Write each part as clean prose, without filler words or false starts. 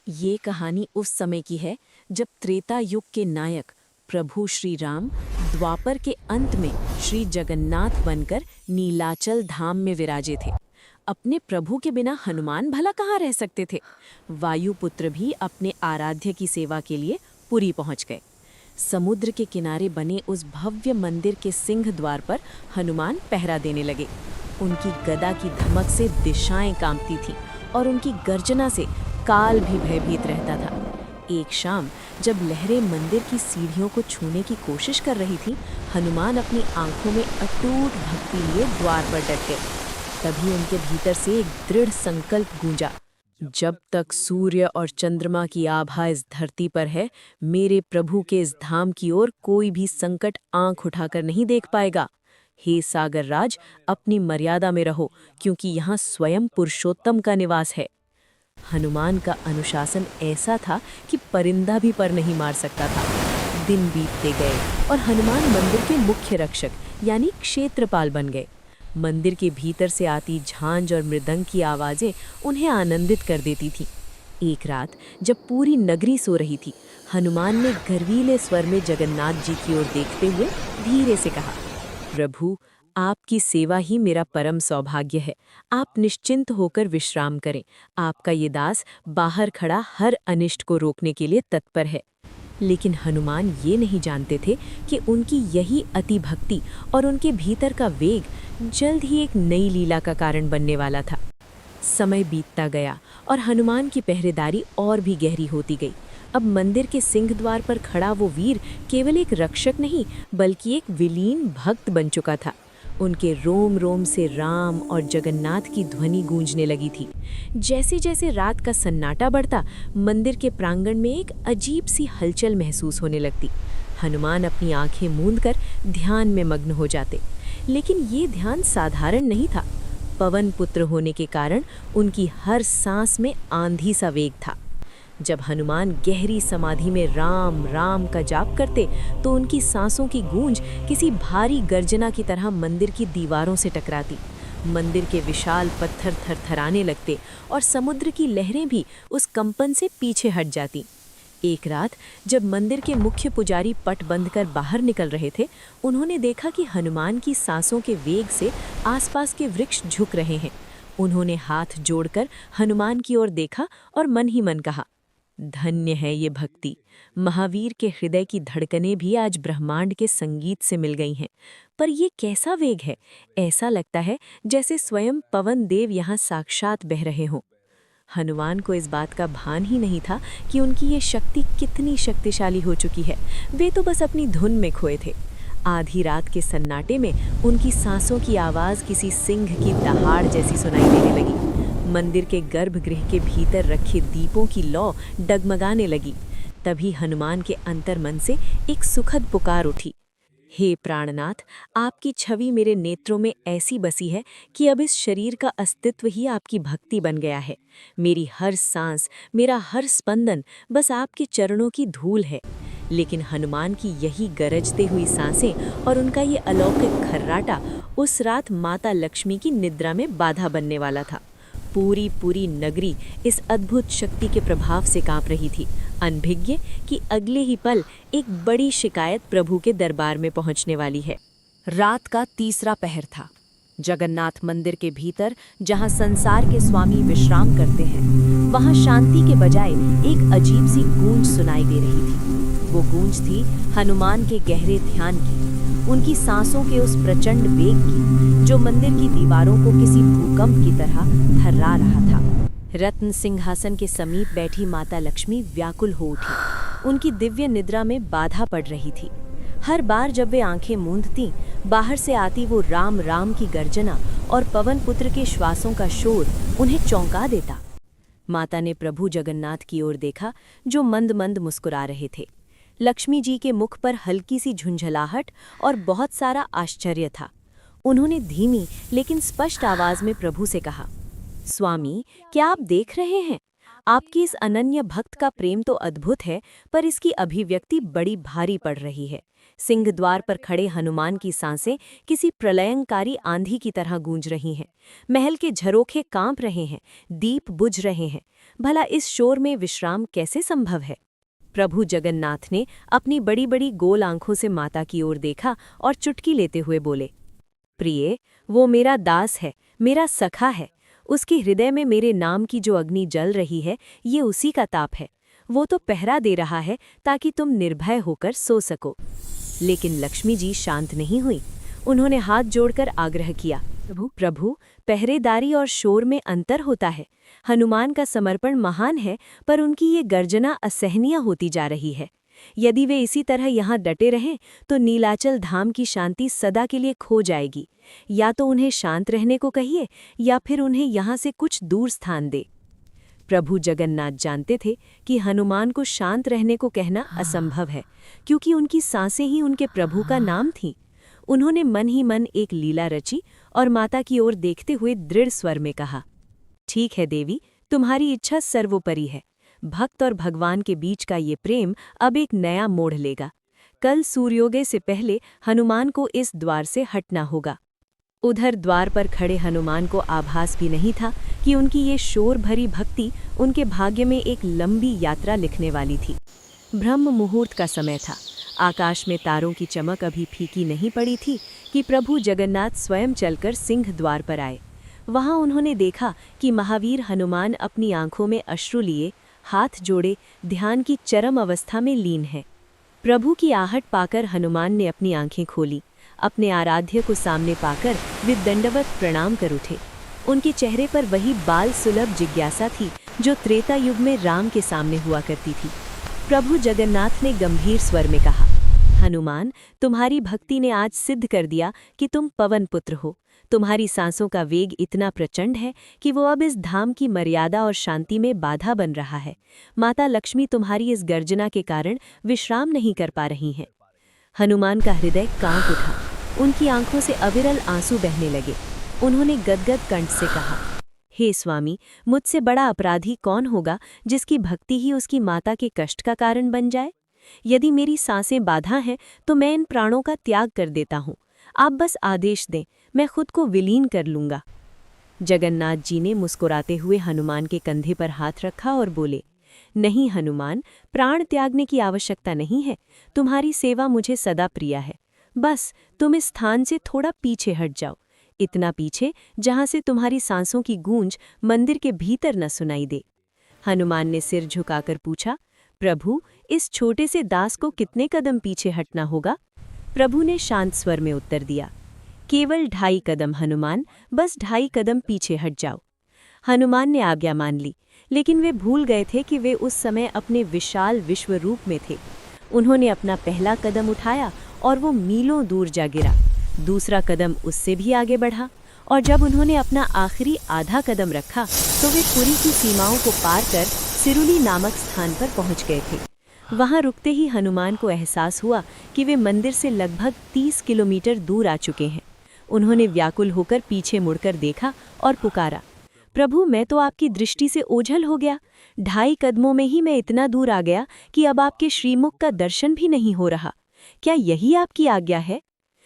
ये कहानी उस समय की है जब त्रेता युग के नायक प्रभु श्री राम द्वापर के अंत में श्री जगन्नाथ बनकर नीलाचल धाम में विराजे थे। अपने प्रभु के बिना हनुमान भला कहाँ रह सकते थे। वायुपुत्र भी अपने आराध्य की सेवा के लिए पुरी पहुंच गए। समुद्र के किनारे बने उस भव्य मंदिर के सिंह द्वार पर हनुमान पहरा देने लगे। उनकी गदा की धमक से दिशाएं कांपती थीं और उनकी गर्जना से काल भी भयभीत रहता था। एक शाम जब लहरें मंदिर की सीढ़ियों को छूने की कोशिश कर रही थी, हनुमान अपनी आंखों में अटूट भक्ति लिए द्वार पर डट गए। तभी उनके भीतर से एक दृढ़ संकल्प गूंजा, जब तक सूर्य और चंद्रमा की आभा इस धरती पर है, मेरे प्रभु के इस धाम की ओर कोई भी संकट आंख उठाकर नहीं देख पाएगा। हे सागर राज, अपनी मर्यादा में रहो, क्योंकि यहाँ स्वयं पुरुषोत्तम का निवास है। हनुमान का अनुशासन ऐसा था कि परिंदा भी पर नहीं मार सकता था। दिन बीतते गए और हनुमान मंदिर के मुख्य रक्षक यानी क्षेत्रपाल बन गए। मंदिर के भीतर से आती झांझ और मृदंग की आवाजें उन्हें आनंदित कर देती थीं। एक रात जब पूरी नगरी सो रही थी, हनुमान ने गर्वीले स्वर में जगन्नाथ जी की ओर देखते हुए धीरे से कहा, प्रभु, आपकी सेवा ही मेरा परम सौभाग्य है। आप निश्चिंत होकर विश्राम करें। आपका ये दास बाहर खड़ा हर अनिष्ट को रोकने के लिए तत्पर है। लेकिन हनुमान ये नहीं जानते थे कि उनकी यही अति भक्ति और उनके भीतर का वेग जल्द ही एक नई लीला का कारण बनने वाला था। समय बीतता गया और हनुमान की पहरेदारी और भी गहरी होती गई। अब मंदिर के सिंहद्वार पर खड़ा वो वीर केवल एक रक्षक नहीं, बल्कि एक विलीन भक्त बन चुका था। उनके रोम रोम से राम और जगन्नाथ की ध्वनि गूंजने लगी थी। जैसे जैसे रात का सन्नाटा बढ़ता, मंदिर के प्रांगण में एक अजीब सी हलचल महसूस होने लगती। हनुमान अपनी आंखें मूंदकर ध्यान में मग्न हो जाते। लेकिन ये ध्यान साधारण नहीं था। पवन पुत्र होने के कारण उनकी हर सांस में आंधी सा वेग था। जब हनुमान गहरी समाधि में राम राम का जाप करते, तो उनकी सांसों की गूंज किसी भारी गर्जना की तरह मंदिर की दीवारों से टकराती। मंदिर के विशाल पत्थर थरथराने लगते और समुद्र की लहरें भी उस कंपन से पीछे हट जाती। एक रात जब मंदिर के मुख्य पुजारी पट बंद कर बाहर निकल रहे थे, उन्होंने देखा कि हनुमान की सांसों के वेग से आसपास के वृक्ष झुक रहे हैं। उन्होंने हाथ जोड़कर हनुमान की ओर देखा और मन ही मन कहा, धन्य है ये भक्ति। महावीर के हृदय की धड़कनें भी आज ब्रह्मांड के संगीत से मिल गई हैं। पर ये कैसा वेग है? ऐसा लगता है जैसे स्वयं पवन देव यहाँ साक्षात बह रहे हों। हनुमान को इस बात का भान ही नहीं था कि उनकी ये शक्ति कितनी शक्तिशाली हो चुकी है। वे तो बस अपनी धुन में खोए थे। आधी रात के सन्नाटे में उनकी सांसों की आवाज़ किसी सिंह की दहाड़ जैसी सुनाई देने लगी। मंदिर के गर्भगृह के भीतर रखे दीपों की लौ डगमगाने लगी। तभी हनुमान के अंतर्मन से एक सुखद पुकार उठी, हे प्राणनाथ, आपकी छवि मेरे नेत्रों में ऐसी बसी है कि अब इस शरीर का अस्तित्व ही आपकी भक्ति बन गया है। मेरी हर सांस, मेरा हर स्पंदन बस आपके चरणों की धूल है। लेकिन हनुमान की यही गरजते हुई सांसें और उनका ये अलौकिक खर्राटा उस रात माता लक्ष्मी की निद्रा में बाधा बनने वाला था। पूरी नगरी इस अद्भुत शक्ति के प्रभाव से कांप रही थी, अनभिज्ञ कि अगले ही पल एक बड़ी शिकायत प्रभु के दरबार में पहुंचने वाली है। रात का तीसरा पहर था। जगन्नाथ मंदिर के भीतर, जहां संसार के स्वामी विश्राम करते हैं, वहां शांति के बजाय एक अजीब सी गूंज सुनाई दे रही थी। वो गूंज थी हनुमान के गहरे ध्यान की, उनकी सांसों के उस प्रचंड वेग की जो मंदिर की दीवारों को किसी भूकंप की तरह थर्रा रहा था। रत्न सिंहासन के समीप बैठी माता लक्ष्मी व्याकुल हो उठी। उनकी दिव्य निद्रा में बाधा पड़ रही थी। हर बार जब वे आंखें मूंदतीं, बाहर से आती वो राम राम की गर्जना और पवन पुत्र के श्वासों का शोर उन्हें चौंका देता। माता ने प्रभु जगन्नाथ की ओर देखा, जो मंद मंद मुस्कुरा रहे थे। लक्ष्मी जी के मुख पर हल्की सी झुंझलाहट और बहुत सारा आश्चर्य था। उन्होंने धीमी लेकिन स्पष्ट आवाज में प्रभु से कहा, स्वामी, क्या आप देख रहे हैं? आपकी इस अनन्य भक्त का प्रेम तो अद्भुत है, पर इसकी अभिव्यक्ति बड़ी भारी पड़ रही है। सिंहद्वार पर खड़े हनुमान की सांसें किसी प्रलयंकारी आंधी की तरह गूंज रही हैं। महल के झरोखे कांप रहे हैं, दीप बुझ रहे हैं। भला इस शोर में विश्राम कैसे संभव है? प्रभु जगन्नाथ ने अपनी बड़ी बड़ी गोल आंखों से माता की ओर देखा और चुटकी लेते हुए बोले, प्रिय, वो मेरा दास है, मेरा सखा है। उसके हृदय में मेरे नाम की जो अग्नि जल रही है, ये उसी का ताप है। वो तो पहरा दे रहा है ताकि तुम निर्भय होकर सो सको। लेकिन लक्ष्मी जी शांत नहीं हुई। उन्होंने हाथ जोड़कर आग्रह किया, प्रभु, पहरेदारी और शोर में अंतर होता है। हनुमान का समर्पण महान है, पर उनकी ये गर्जना असहनीय होती जा रही है। यदि वे इसी तरह यहाँ डटे रहें तो नीलाचल धाम की शांति सदा के लिए खो जाएगी। या तो उन्हें शांत रहने को कहिए या फिर उन्हें यहाँ से कुछ दूर स्थान दे। प्रभु जगन्नाथ जानते थे कि हनुमान को शांत रहने को कहना असंभव है, क्योंकि उनकी सांसें ही उनके प्रभु का नाम थीं। उन्होंने मन ही मन एक लीला रची और माता की ओर देखते हुए दृढ़ स्वर में कहा, ठीक है देवी, तुम्हारी इच्छा सर्वोपरि है। भक्त और भगवान के बीच का ये प्रेम अब एक नया मोड़ लेगा। कल सूर्योदय से पहले हनुमान को इस द्वार से हटना होगा। उधर द्वार पर खड़े हनुमान को आभास भी नहीं था कि उनकी ये शोर भरी भक्ति उनके भाग्य में एक लंबी यात्रा लिखने वाली थी। ब्रह्म मुहूर्त का समय था। आकाश में तारों की चमक अभी फीकी नहीं पड़ी थी कि प्रभु जगन्नाथ स्वयं चलकर सिंह द्वार पर आए। वहां उन्होंने देखा कि महावीर हनुमान अपनी आंखों में अश्रु लिए, हाथ जोड़े, ध्यान की चरम अवस्था में लीन है। प्रभु की आहट पाकर हनुमान ने अपनी आंखें खोली। अपने आराध्य को सामने पाकर वे दंडवत प्रणाम कर उठे। उनके चेहरे पर वही बाल सुलभ जिज्ञासा थी जो त्रेता युग में राम के सामने हुआ करती थी। प्रभु जगन्नाथ ने गंभीर स्वर में कहा, हनुमान, तुम्हारी भक्ति ने आज सिद्ध कर दिया कि तुम पवन पुत्र हो। तुम्हारी सांसों का वेग इतना प्रचंड है कि वो अब इस धाम की मर्यादा और शांति में बाधा बन रहा है। माता लक्ष्मी तुम्हारी इस गर्जना के कारण विश्राम नहीं कर पा रही हैं। हनुमान का हृदय कांप उठा। उनकी आंखों से अविरल आंसू बहने लगे। उन्होंने गदगद कंठ से कहा, हे स्वामी, मुझसे बड़ा अपराधी कौन होगा जिसकी भक्ति ही उसकी माता के कष्ट का कारण बन जाए? यदि मेरी सांसें बाधा हैं तो मैं इन प्राणों का त्याग कर देता हूँ। आप बस आदेश दें, मैं खुद को विलीन कर लूँगा। जगन्नाथ जी ने मुस्कुराते हुए हनुमान के कंधे पर हाथ रखा और बोले, नहीं हनुमान, प्राण त्यागने की आवश्यकता नहीं है। तुम्हारी सेवा मुझे सदा प्रिय है। बस तुम इस स्थान से थोड़ा पीछे हट जाओ, इतना पीछे जहाँ से तुम्हारी सांसों की गूंज मंदिर के भीतर न सुनाई दे। हनुमान ने सिर झुकाकर पूछा, प्रभु, इस छोटे से दास को कितने कदम पीछे हटना होगा? प्रभु ने शांत स्वर में उत्तर दिया, केवल 2.5 कदम हनुमान, बस 2.5 कदम पीछे हट जाओ। हनुमान ने आज्ञा मान ली, लेकिन वे भूल गए थे कि वे उस समय अपने विशाल विश्व रूप में थे। उन्होंने अपना पहला कदम उठाया और वो मीलों दूर जा गिरा। दूसरा कदम उससे भी आगे बढ़ा और जब उन्होंने अपना आखिरी आधा कदम रखा तो वे पुरी की सीमाओं को पार कर सिरुली नामक स्थान पर पहुंच गए थे। वहां रुकते ही हनुमान को एहसास हुआ कि वे मंदिर से लगभग 30 किलोमीटर दूर आ चुके हैं। उन्होंने व्याकुल होकर पीछे मुड़कर देखा और पुकारा, प्रभु, मैं तो आपकी दृष्टि से ओझल हो गया। 2.5 कदमों में ही मैं इतना दूर आ गया कि अब आपके श्रीमुख का दर्शन भी नहीं हो रहा। क्या यही आपकी आज्ञा है?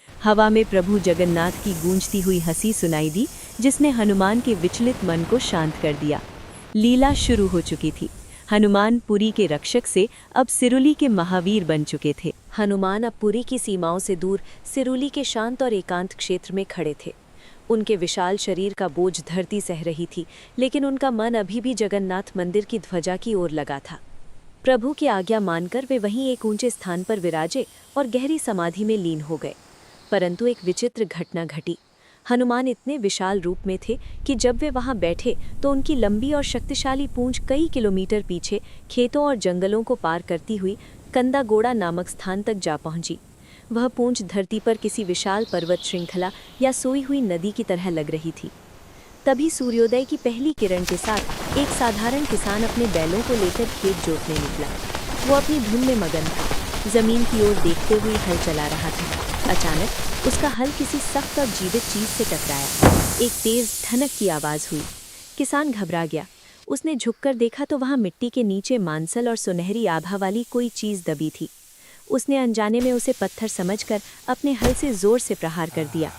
हवा में प्रभु जगन्नाथ की गूंजती हुई हंसी सुनाई दी, जिसने हनुमान के विचलित मन को शांत कर दिया। लीला शुरू हो चुकी थी। हनुमान पुरी के रक्षक से अब सिरुली के महावीर बन चुके थे। हनुमान अब पुरी की सीमाओं से दूर सिरुली के शांत और एकांत क्षेत्र में खड़े थे। उनके विशाल शरीर का बोझ धरती सह रही थी, लेकिन उनका मन अभी भी जगन्नाथ मंदिर की ध्वजा की ओर लगा था। प्रभु की आज्ञा मानकर वे वहीं एक ऊंचे स्थान पर विराजे और गहरी समाधि में लीन हो गए। परंतु एक विचित्र घटना घटी। हनुमान इतने विशाल रूप में थे कि जब वे वहां बैठे तो उनकी लंबी और शक्तिशाली पूंछ कई किलोमीटर पीछे खेतों और जंगलों को पार करती हुई कंदागोड़ा नामक स्थान तक जा पहुंची। वह पूंछ धरती पर किसी विशाल पर्वत श्रृंखला या सोई हुई नदी की तरह लग रही थी। तभी सूर्योदय की पहली किरण के साथ एक साधारण किसान अपने बैलों को लेकर खेत जोतने निकला। वो अपनी धुन में मगन था, जमीन की ओर देखते हुए हल चला रहा था। अचानक उसका हल किसी सख्त और जीवित चीज से टकराया। एक तेज ठनक की आवाज हुई। किसान घबरा गया। उसने झुककर देखा तो वहां मिट्टी के नीचे मांसल और सुनहरी आभा वाली कोई चीज दबी थी। उसने अनजाने में उसे पत्थर समझकर अपने हल से जोर से प्रहार कर दिया।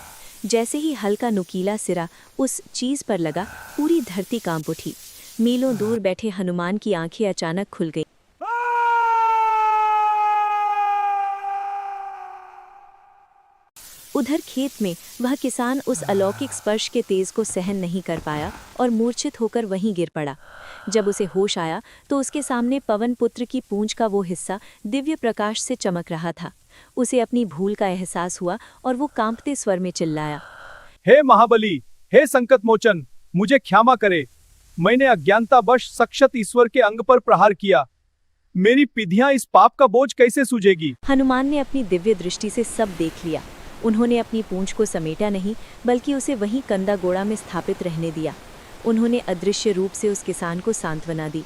जैसे ही हल का नुकीला सिरा उस चीज पर लगा, पूरी धरती कांप उठी। मीलों दूर बैठे हनुमान की आंखें अचानक खुल गईं। उधर खेत में वह किसान उस अलौकिक स्पर्श के तेज को सहन नहीं कर पाया और मूर्छित होकर वहीं गिर पड़ा। जब उसे होश आया तो उसके सामने पवन पुत्र की पूंछ का वो हिस्सा दिव्य प्रकाश से चमक रहा था। उसे अपनी भूल का एहसास हुआ और वो कांपते स्वर में चिल्लाया, हे महाबली, हे संकट मोचन, मुझे क्षमा करे। मैंने अज्ञानतावश सक्षत ईश्वर के अंग पर प्रहार किया। मेरी पीढ़ियां इस पाप का बोझ कैसे सूझेगी। हनुमान ने अपनी दिव्य दृष्टि से सब देख लिया। उन्होंने अपनी पूंछ को समेटा नहीं, बल्कि उसे वहीं कंदा गोड़ा में स्थापित रहने दिया। उन्होंने अदृश्य रूप से उस किसान को सांत्वना दी।